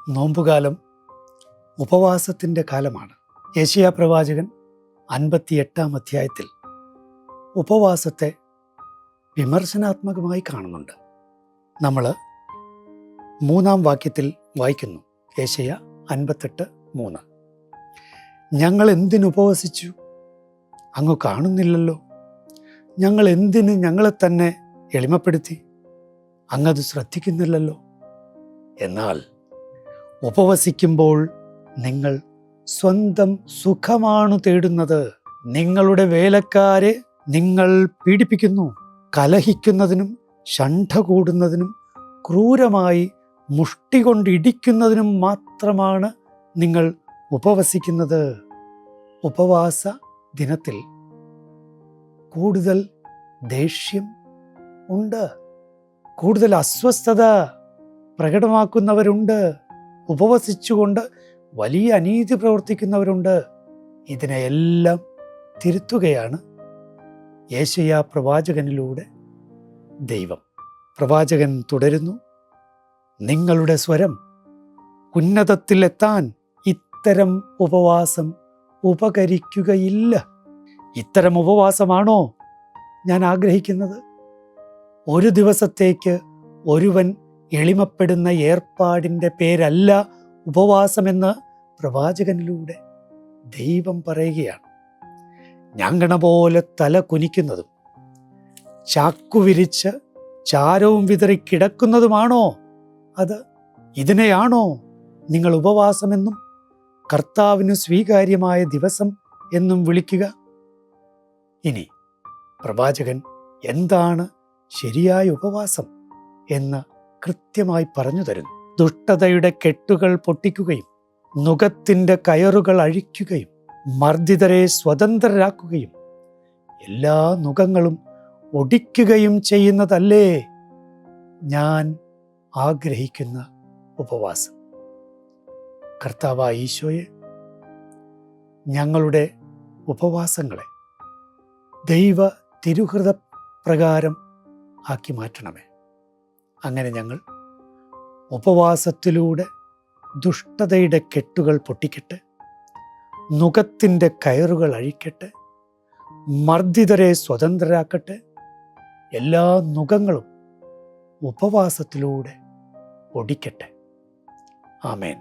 നോമ്പുകാലം ഉപവാസത്തിൻ്റെ കാലമാണ്. യെശയ്യാ പ്രവാചകൻ 58-ാം അധ്യായത്തിൽ ഉപവാസത്തെ വിമർശനാത്മകമായി കാണുന്നുണ്ട്. നമ്മൾ 3-ാം വാക്യത്തിൽ വായിക്കുന്നു. യെശയ്യാ 58:3. ഞങ്ങൾ എന്തിനുപവസിച്ചു? അങ്ങ് കാണുന്നില്ലല്ലോ. ഞങ്ങൾ എന്തിന് ഞങ്ങളെ തന്നെ എളിമപ്പെടുത്തി? അങ്ങത് ശ്രദ്ധിക്കുന്നില്ലല്ലോ. എന്നാൽ ഉപവസിക്കുമ്പോൾ നിങ്ങൾ സ്വന്തം സുഖമാണു തേടുന്നത്. നിങ്ങളുടെ വേലക്കാരെ നിങ്ങൾ പീഡിപ്പിക്കുന്നു. കലഹിക്കുന്നതിനും ഷണ്ഠ കൂടുന്നതിനും ക്രൂരമായി മുഷ്ടി കൊണ്ട് ഇടിക്കുന്നതിനും മാത്രമാണ് നിങ്ങൾ ഉപവസിക്കുന്നത്. ഉപവാസ ദിനത്തിൽ കൂടുതൽ ദേഷ്യം ഉണ്ട്, കൂടുതൽ അസ്വസ്ഥത പ്രകടമാക്കുന്നവരുണ്ട്, ഉപവസിച്ചുകൊണ്ട് വലിയ അനീതി പ്രവർത്തിക്കുന്നവരുണ്ട്. ഇതിനെയെല്ലാം തിരുത്തുകയാണ് യെശയ്യാ പ്രവാചകനിലൂടെ ദൈവം. പ്രവാചകൻ തുടരുന്നു, നിങ്ങളുടെ സ്വരം ഉന്നതത്തിലെത്താൻ ഇത്തരം ഉപവാസം ഉപകരിക്കുകയില്ല. ഇത്തരം ഉപവാസമാണോ ഞാൻ ആഗ്രഹിക്കുന്നത്? ഒരു ദിവസത്തേക്ക് ഒരുവൻ എളിമപ്പെടുന്ന ഏർപ്പാടിൻ്റെ പേരല്ല ഉപവാസമെന്ന് പ്രവാചകനിലൂടെ ദൈവം പറയുകയാണ്. ഞങ്ങണ പോലെ തല കുനിക്കുന്നതും ചാക്കുവിരിച്ച് ചാരവും വിതറി കിടക്കുന്നതുമാണോ അത്? ഇതിനെയാണോ നിങ്ങൾ ഉപവാസമെന്നും കർത്താവിന് സ്വീകാര്യമായ ദിവസം എന്നും വിളിക്കുക? ഇനി പ്രവാചകൻ എന്താണ് ശരിയായ ഉപവാസം എന്ന് കൃത്യമായി പറഞ്ഞു തരുന്നു. ദുഷ്ടതയുടെ കെട്ടുകൾ പൊട്ടിക്കുകയും നുകത്തിൻ്റെ കയറുകൾ അഴിക്കുകയും മർദ്ദിതരെ സ്വതന്ത്രരാക്കുകയും എല്ലാ നുകങ്ങളും ഒടിക്കുകയും ചെയ്യുന്നതല്ലേ ഞാൻ ആഗ്രഹിക്കുന്ന ഉപവാസം. കർത്താവായ ഈശോയെ, ഞങ്ങളുടെ ഉപവാസങ്ങളെ ദൈവ തിരുഹൃദ പ്രകാരം ആക്കി മാറ്റണമേ. അങ്ങനെ ഞങ്ങൾ ഉപവാസത്തിലൂടെ ദുഷ്ടതയുടെ കെട്ടുകൾ പൊട്ടിക്കട്ടെ, നുകത്തിൻ്റെ കയറുകൾ അഴിക്കട്ടെ, മർദ്ദിതരെ സ്വതന്ത്രരാക്കട്ടെ, എല്ലാ നുകങ്ങളും ഉപവാസത്തിലൂടെ ഒടിക്കട്ടെ. ആമേൻ.